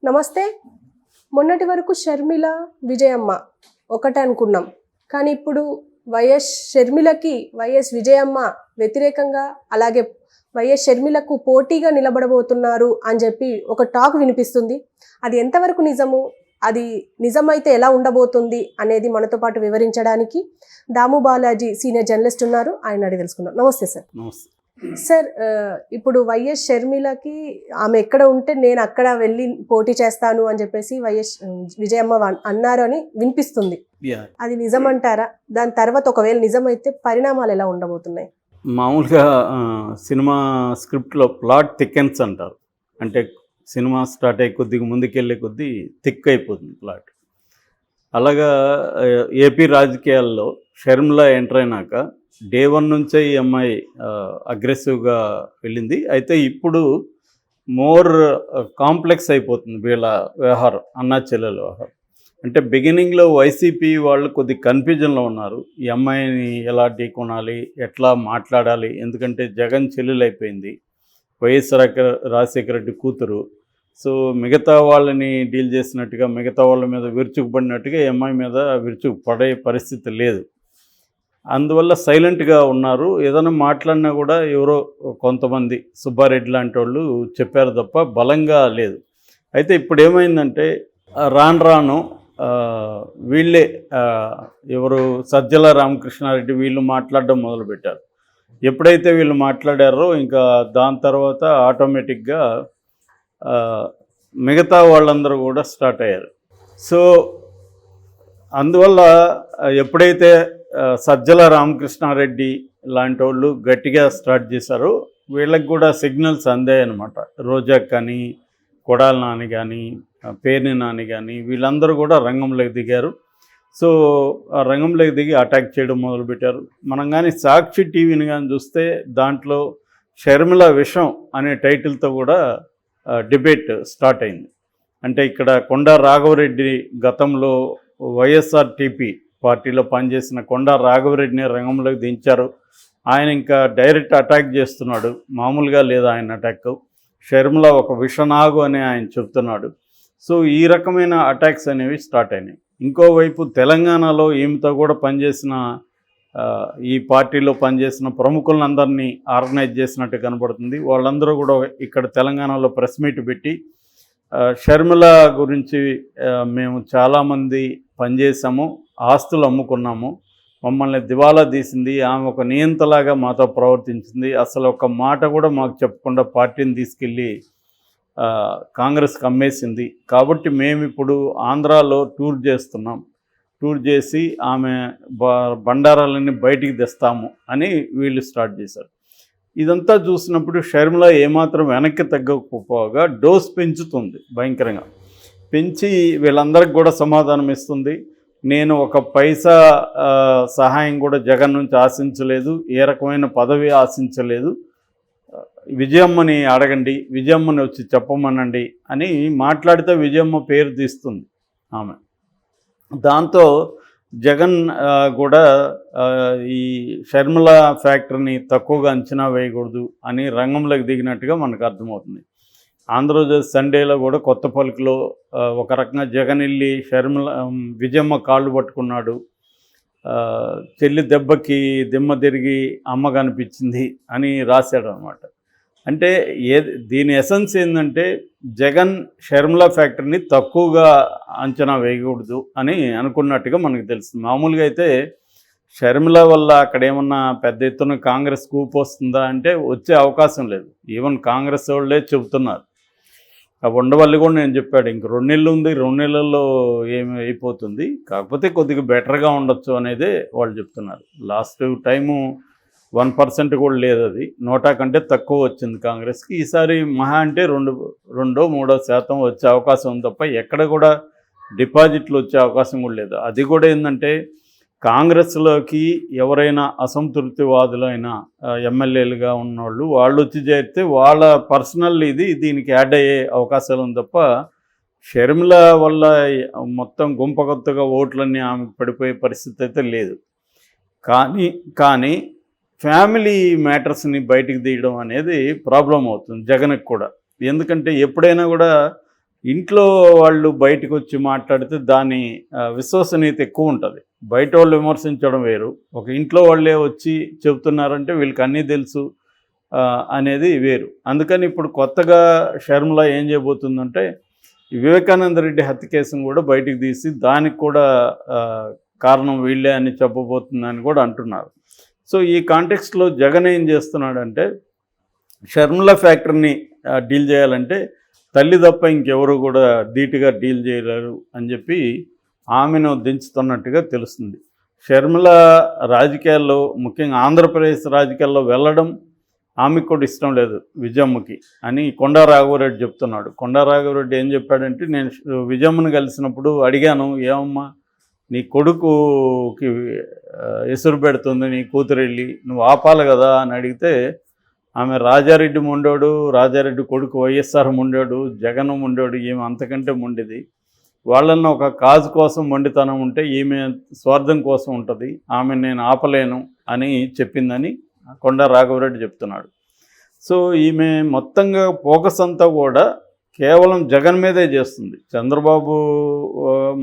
నమస్తే. మొన్నటి వరకు షర్మిల, విజయమ్మ ఒకటే అనుకున్నాం. కానీ ఇప్పుడు షర్మిలకి విజయమ్మ వ్యతిరేకంగా, అలాగే షర్మిలకు పోటీగా నిలబడబోతున్నారు అని చెప్పి ఒక టాక్ వినిపిస్తుంది. అది ఎంతవరకు నిజము, అది నిజమైతే ఎలా ఉండబోతుంది అనేది మనతో పాటు వివరించడానికి దాము బాలాజీ సీనియర్ జర్నలిస్ట్ ఉన్నారు. ఆయన అడిగి తెలుసుకుందాం. నమస్తే సార్. నమస్తే సార్, ఇప్పుడు షర్మిలకి ఆమె ఎక్కడ ఉంటే నేను అక్కడ వెళ్ళి పోటీ చేస్తాను అని చెప్పేసి విజయమ్మ అన్నారు అని వినిపిస్తుంది. అది నిజమంటారా? దాని తర్వాత ఒకవేళ నిజమైతే పరిణామాలు ఎలా ఉండబోతున్నాయి? మామూలుగా సినిమా స్క్రిప్ట్లో ప్లాట్ థికెన్స్ అంటారు. అంటే సినిమా స్టార్ట్ అయ్యే కొద్దిగా ముందుకెళ్ళే కొద్దీ థిక్ అయిపోతుంది ప్లాట్. అలాగా ఏపీ రాజకీయాల్లో షర్మిల ఎంటర్ అయినాక డే 1 నుంచే ఈ అమ్మాయి అగ్రెసివ్గా వెళ్ళింది. అయితే ఇప్పుడు మోర్ కాంప్లెక్స్ అయిపోతుంది వీళ్ళ వ్యవహారం, అన్నా చెల్లెల వ్యవహారం. అంటే బిగినింగ్లో వైసీపీ వాళ్ళు కొద్ది కన్ఫ్యూజన్లో ఉన్నారు. ఈ అమ్మాయిని ఎలా ఢీకొనాలి, ఎట్లా మాట్లాడాలి, ఎందుకంటే జగన్ చెల్లెలు అయిపోయింది, వైఎస్ రాజశేఖర రెడ్డి కూతురు. సో మిగతా వాళ్ళని డీల్ చేసినట్టుగా, మిగతా వాళ్ళ మీద విరుచుకుపడినట్టుగా ఈ అమ్మాయి మీద విరుచుకుపడే పరిస్థితి లేదు. అందువల్ల సైలెంట్గా ఉన్నారు. ఏదైనా మాట్లాడినా కూడా ఎవరో కొంతమంది సుబ్బారెడ్డి లాంటి వాళ్ళు చెప్పారు తప్ప బలంగా లేదు. అయితే ఇప్పుడు ఏమైందంటే రాను వీళ్ళే ఎవరు సజ్జల రామకృష్ణారెడ్డి వీళ్ళు మాట్లాడడం మొదలుపెట్టారు. ఎప్పుడైతే వీళ్ళు మాట్లాడారో ఇంకా దాని తర్వాత ఆటోమేటిక్గా మిగతా వాళ్ళందరూ కూడా స్టార్ట్ అయ్యారు. సో అందువల్ల ఎప్పుడైతే సజ్జల రామకృష్ణారెడ్డి లాంటి వాళ్ళు గట్టిగా స్టార్ట్ చేశారో వీళ్ళకి కూడా సిగ్నల్స్ అందాయన్నమాట. రోజా కానీ, కొడాల నాని కానీ, పేర్ని నాని కానీ వీళ్ళందరూ కూడా రంగంలోకి దిగారు. సో ఆ రంగంలోకి దిగి అటాక్ చేయడం మొదలుపెట్టారు. మనం కానీ సాక్షి టీవీని కానీ చూస్తే దాంట్లో షర్మిల విషం అనే టైటిల్తో కూడా డిబేట్ స్టార్ట్ అయింది. అంటే ఇక్కడ కొండా రాఘవరెడ్డి గతంలో వైఎస్ఆర్టీపీ పార్టీలో పనిచేసిన కొండా రాఘవరెడ్డిని రంగంలోకి దించారు. ఆయన ఇంకా డైరెక్ట్ అటాక్ చేస్తున్నాడు. మామూలుగా లేదు ఆయన అటాక్. షర్మిల ఒక విషనాగు అని ఆయన చెప్తున్నాడు. సో ఈ రకమైన అటాక్స్ అనేవి స్టార్ట్ అయినాయి. ఇంకోవైపు తెలంగాణలో ఈమెతో కూడా పనిచేసిన ఈ పార్టీలో పనిచేసిన ప్రముఖులందరినీ ఆర్గనైజ్ చేసినట్టు కనబడుతుంది. వాళ్ళందరూ కూడా ఇక్కడ తెలంగాణలో ప్రెస్ మీట్ పెట్టి షర్మిల గురించి మేము చాలామంది పనిచేసాము, ఆస్తులు అమ్ముకున్నాము, మమ్మల్ని దివాలా తీసింది, ఆమె ఒక నియంతలాగా మాతో ప్రవర్తించింది, అసలు ఒక మాట కూడా మాకు చెప్పకుండా పార్టీని తీసుకెళ్ళి కాంగ్రెస్కి అమ్మేసింది, కాబట్టి మేము ఇప్పుడు ఆంధ్రాలో టూర్ చేస్తున్నాం, టూర్ చేసి ఆమె బండారాలన్నీ బయటికి తెస్తాము అని వీళ్ళు స్టార్ట్ చేశారు. ఇదంతా చూసినప్పుడు షర్మిల ఏమాత్రం వెనక్కి తగ్గకపోగా డోస్ పెంచుతుంది, భయంకరంగా పెంచి వీళ్ళందరికీ కూడా సమాధానం ఇస్తుంది. నేను ఒక పైసా సహాయం కూడా జగన్ నుంచి ఆశించలేదు, ఏ రకమైన పదవి ఆశించలేదు, విజయమ్మని అడగండి, విజయమ్మని వచ్చి చెప్పమనండి అని మాట్లాడితే విజయమ్మ పేరు తీస్తుంది ఆమె. దాంతో జగన్ కూడా ఈ షర్మిల ఫ్యాక్టరీని తక్కువగా అంచనా వేయకూడదు అని రంగంలోకి దిగినట్టుగా మనకు అర్థమవుతుంది. ఆంధ్రప్రదేశ్ సండేలో కూడా కొత్త పలుకులో ఒక రకంగా జగన్ వెళ్ళి విజయమ్మ కాళ్ళు పట్టుకున్నాడు, చెల్లి దెబ్బకి దిమ్మ తిరిగి అమ్మ కనిపించింది అని రాశాడు అనమాట. అంటే దీని ఎసెన్స్ ఏంటంటే జగన్ షర్మిల ఫ్యాక్టరీని తక్కువగా అంచనా వేయకూడదు అని అనుకున్నట్టుగా మనకు తెలుస్తుంది. మామూలుగా అయితే షర్మిల వల్ల అక్కడ ఏమన్నా పెద్ద ఎత్తున కాంగ్రెస్ కూపు వస్తుందా అంటే వచ్చే అవకాశం లేదు. ఈవెన్ కాంగ్రెస్ వాళ్ళే చెబుతున్నారు. ఆ ఉండవల్లి కూడా నేను చెప్పాడు, ఇంక 2 నెలలు ఉంది, 2 నెలల్లో ఏమి అయిపోతుంది, కాకపోతే కొద్దిగా బెటర్గా ఉండొచ్చు అనేదే వాళ్ళు చెప్తున్నారు. లాస్ట్ టైము 1% కూడా లేదు, అది 100 కంటే తక్కువ వచ్చింది కాంగ్రెస్కి. ఈసారి మహా అంటే 2-3% వచ్చే అవకాశం ఉంది తప్ప ఎక్కడ కూడా డిపాజిట్లు వచ్చే అవకాశం కూడా లేదు. అది కూడా ఏంటంటే కాంగ్రెస్లోకి ఎవరైనా అసంతృప్తివాదులైన ఎమ్మెల్యేలుగా ఉన్నవాళ్ళు వాళ్ళు వచ్చి చేరితే వాళ్ళ పర్సనల్ దీనికి యాడ్ అయ్యే అవకాశాలు ఉంది తప్ప షర్మిల వల్ల మొత్తం గుంపగొత్తగా ఓట్లన్నీ ఆమెకు పడిపోయే పరిస్థితి అయితే లేదు. కానీ ఫ్యామిలీ మ్యాటర్స్ని బయటికి తీయడం అనేది ప్రాబ్లం అవుతుంది జగన్కి కూడా. ఎందుకంటే ఎప్పుడైనా కూడా ఇంట్లో వాళ్ళు బయటకు వచ్చి మాట్లాడితే దాని విశ్వసనీయత ఎక్కువ ఉంటుంది. బయట వాళ్ళు విమర్శించడం వేరు, ఒక ఇంట్లో వాళ్ళే వచ్చి చెబుతున్నారంటే వీళ్ళకి అన్నీ తెలుసు అనేది వేరు. అందుకని ఇప్పుడు కొత్తగా షర్మిల ఏం చేయబోతుందంటే వివేకానంద రెడ్డి హత్య కేసును కూడా బయటికి తీసి దానికి కూడా కారణం వీళ్ళే అని చెప్పబోతుందని కూడా అంటున్నారు. సో ఈ కాంటెక్స్ట్లో జగన్ ఏం చేస్తున్నాడంటే షర్మిల ఫ్యాక్టరీని డీల్ చేయాలంటే తల్లి తప్ప ఇంకెవరు కూడా ధీటుగా డీల్ చేయలేరు అని చెప్పి ఆమెను దించుతున్నట్టుగా తెలుస్తుంది. షర్మిల రాజకీయాల్లో, ముఖ్యంగా ఆంధ్రప్రదేశ్ రాజకీయాల్లో వెళ్ళడం ఆమెకు కూడా ఇష్టం లేదు విజయమ్మకి అని కొండా రాఘవరెడ్డి చెప్తున్నాడు. కొండా రాఘవరెడ్డి ఏం చెప్పాడంటే, నేను విజయమ్మను కలిసినప్పుడు అడిగాను, ఏమమ్మా నీ కొడుకుకి ఎసురు పెడుతుంది నీ కూతురు వెళ్ళి, నువ్వు ఆపాలి కదా అని అడిగితే ఆమె రాజారెడ్డి మొండోడు, రాజారెడ్డి కొడుకు వైఎస్ఆర్ మొండోడు, జగన్ మొండోడు, ఈమె అంతకంటే మొండిది, వాళ్ళన్న ఒక కాజు కోసం మొండితనం ఉంటే ఈమె స్వార్థం కోసం ఉంటుంది, ఆమె నేను ఆపలేను అని చెప్పిందని కొండా రాఘవరెడ్డి చెప్తున్నాడు. సో ఈమె మొత్తంగా ఫోకస్ అంతా కూడా కేవలం జగన్ మీదే చేస్తుంది. చంద్రబాబు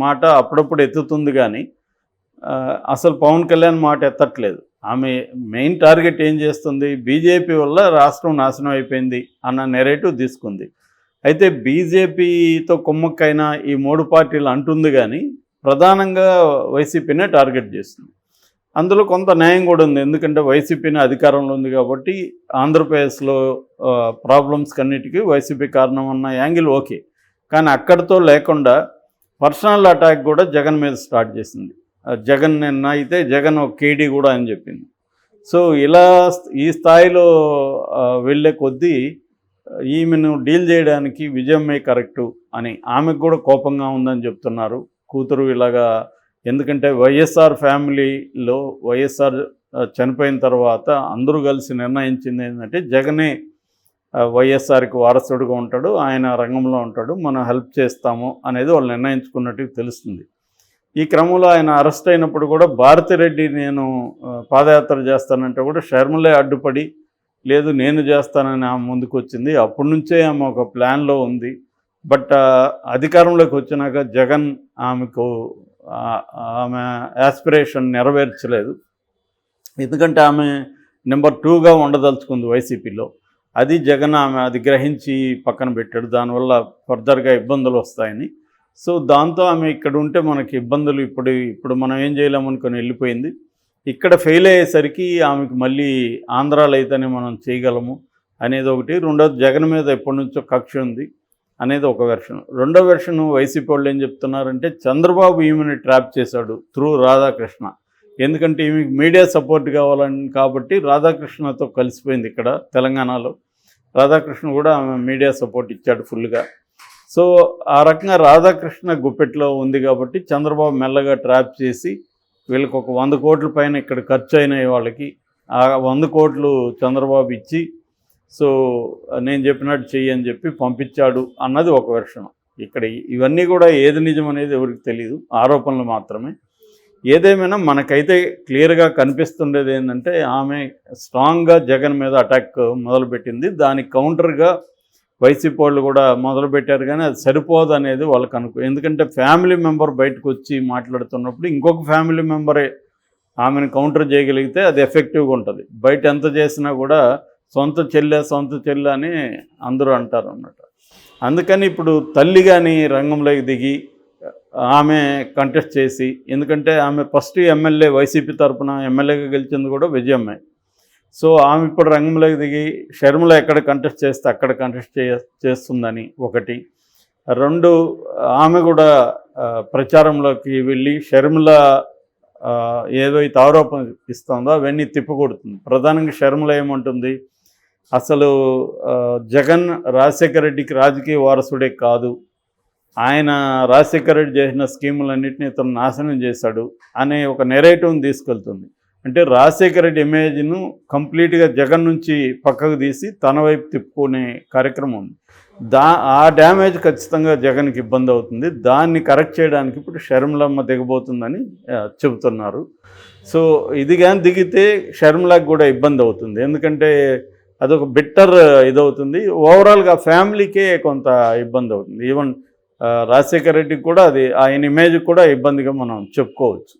మాట అప్పుడప్పుడు ఎత్తుతుంది కానీ అసలు పవన్ కళ్యాణ్ మాట ఎత్తట్లేదు. ఆమె మెయిన్ టార్గెట్ ఏం చేస్తుంది, బీజేపీ వల్ల రాష్ట్రం నాశనం అయిపోయింది అన్న నెరేటివ్ తీసుకుంది. అయితే బీజేపీతో కుమ్మక్కైనా ఈ 3 పార్టీలు అంటుంది కానీ ప్రధానంగా వైసీపీనే టార్గెట్ చేస్తుంది. అందులో కొంత న్యాయం కూడా ఉంది, ఎందుకంటే వైసీపీని అధికారంలో ఉంది కాబట్టి ఆంధ్రప్రదేశ్లో ప్రాబ్లమ్స్ కన్నిటికీ వైసీపీ కారణం అన్న యాంగిల్ ఓకే. కానీ అక్కడితో లేకుండా పర్సనల్ అటాక్ కూడా జగన్ మీద స్టార్ట్ చేసింది. జగన్ నిన్న అయితే జగన్ ఒక కేడీ కూడా అని చెప్పింది. సో ఇలా ఈ స్థాయిలో వెళ్ళే కొద్దీ ఈమెను డీల్ చేయడానికి విజయమ్మే కరెక్టు అని ఆమెకు కూడా కోపంగా ఉందని చెప్తున్నారు. కూతురు ఇలాగా, ఎందుకంటే వైఎస్ఆర్ ఫ్యామిలీలో వైఎస్ఆర్ చనిపోయిన తర్వాత అందరూ కలిసి నిర్ణయించింది ఏంటంటే జగనే వైఎస్ఆర్కి వారసుడుగా ఉంటాడు, ఆయన రంగంలో ఉంటాడు, మనం హెల్ప్ చేస్తాము అనేది వాళ్ళు నిర్ణయించుకున్నట్టు తెలుస్తుంది. ఈ క్రమంలో ఆయన అరెస్ట్ అయినప్పుడు కూడా భారతిరెడ్డి నేను పాదయాత్ర చేస్తానంటే కూడా షర్మిలే అడ్డుపడి లేదు నేను చేస్తానని ఆమె ముందుకు వచ్చింది. అప్పటి నుంచే ఆమె ఒక ప్లాన్లో ఉంది. బట్ అధికారంలోకి వచ్చినాక జగన్ ఆమె యాస్పిరేషన్ నెరవేర్చలేదు. ఎందుకంటే ఆమె నెంబర్ 2గా ఉండదలుచుకుంది వైసీపీలో. అది జగన్ అది గ్రహించి పక్కన పెట్టాడు. దానివల్ల ఫర్దర్గా ఇబ్బందులు వస్తాయని. సో దాంతో ఆమె ఇక్కడ ఉంటే మనకి ఇబ్బందులు ఇప్పుడు మనం ఏం చేయలేమనుకొని వెళ్ళిపోయింది. ఇక్కడ ఫెయిల్ అయ్యేసరికి ఆమెకు మళ్ళీ ఆంధ్రాలో అయితేనే మనం చేయగలము అనేది ఒకటి. రెండోది జగన్ మీద ఎప్పటి నుంచో కక్ష ఉంది అనేది ఒక వెర్షన్. రెండో వెర్షన్ వైసీపీ వాళ్ళు ఏం చెప్తున్నారంటే చంద్రబాబు ఈమెని ట్రాప్ చేశాడు త్రూ రాధాకృష్ణ. ఎందుకంటే ఈమెకి మీడియా సపోర్ట్ కావాలని కాబట్టి రాధాకృష్ణతో కలిసిపోయింది. ఇక్కడ తెలంగాణలో రాధాకృష్ణ కూడా ఆమె మీడియా సపోర్ట్ ఇచ్చాడు ఫుల్గా. సో ఆ రకంగా రాధాకృష్ణ గుప్పెట్లో ఉంది కాబట్టి చంద్రబాబు మెల్లగా ట్రాప్ చేసి వీళ్ళకి ఒక 100 కోట్ల పైన ఇక్కడ ఖర్చు అయినాయి వాళ్ళకి. ఆ 100 కోట్లు చంద్రబాబు ఇచ్చి సో నేను చెప్పినట్టు చెయ్యి అని చెప్పి పంపించాడు అన్నది ఒక వెర్షన్. ఇక్కడ ఇవన్నీ కూడా ఏది నిజం అనేది ఎవరికి తెలియదు, ఆరోపణలు మాత్రమే. ఏదేమైనా మనకైతే క్లియర్గా కనిపిస్తుండేది ఏంటంటే ఆమె స్ట్రాంగ్గా జగన్ మీద అటాక్ మొదలుపెట్టింది. దానికి కౌంటర్గా వైసీపీ వాళ్ళు కూడా మొదలుపెట్టారు కానీ అది సరిపోదు అనేది వాళ్ళకి ఎందుకంటే ఫ్యామిలీ మెంబర్ బయటకు వచ్చి మాట్లాడుతున్నప్పుడు ఇంకొక ఫ్యామిలీ మెంబరే ఆమెను కౌంటర్ చేయగలిగితే అది ఎఫెక్టివ్గా ఉంటుంది. బయట ఎంత చేసినా కూడా సొంత చెల్లె అని అందరూ అంటారు అన్నమాట. అందుకని ఇప్పుడు తల్లి కానీ రంగంలోకి దిగి ఆమె కంటెస్ట్ చేసి, ఎందుకంటే ఆమె ఫస్ట్ ఎమ్మెల్యే వైసీపీ తరఫున ఎమ్మెల్యేగా గెలిచింది కూడా విజయమ్మే. సో ఆమె ఇప్పుడు రంగంలోకి దిగి షర్మిల ఎక్కడ కంటెస్ట్ చేస్తే అక్కడ కంటెస్ట్ చేస్తుందని ఒకటి. 2 ఆమె కూడా ప్రచారంలోకి వెళ్ళి షర్మిల ఏవైతే ఆరోపణ ఇస్తుందో అవన్నీ తిప్పకొడుతుంది. ప్రధానంగా షర్మిల ఏమంటుంది, అసలు జగన్ రాజశేఖర రెడ్డికి రాజకీయ వారసుడే కాదు, ఆయన రాజశేఖర రెడ్డి చేసిన స్కీములన్నింటినీ ఇతను నాశనం చేశాడు అనే ఒక నెరేటివ్ని తీసుకెళ్తుంది. అంటే రాజశేఖర రెడ్డి ఇమేజ్ను కంప్లీట్గా జగన్ నుంచి పక్కకు తీసి తన వైపు తిప్పుకునే కార్యక్రమం ఉంది. ఆ డ్యామేజ్ ఖచ్చితంగా జగన్కి ఇబ్బంది అవుతుంది. దాన్ని కరెక్ట్ చేయడానికి ఇప్పుడు షర్మిలమ్మ దిగబోతుందని చెబుతున్నారు. సో ఇది కానీ దిగితే షర్మిలకు కూడా ఇబ్బంది అవుతుంది. ఎందుకంటే అదొక బిట్టర్ ఇదవుతుంది. ఓవరాల్గా ఫ్యామిలీకే కొంత ఇబ్బంది అవుతుంది. ఈవెన్ రాజశేఖర రెడ్డికి కూడా అది ఆయన ఇమేజ్ కూడా ఇబ్బందిగా మనం చెప్పుకోవచ్చు.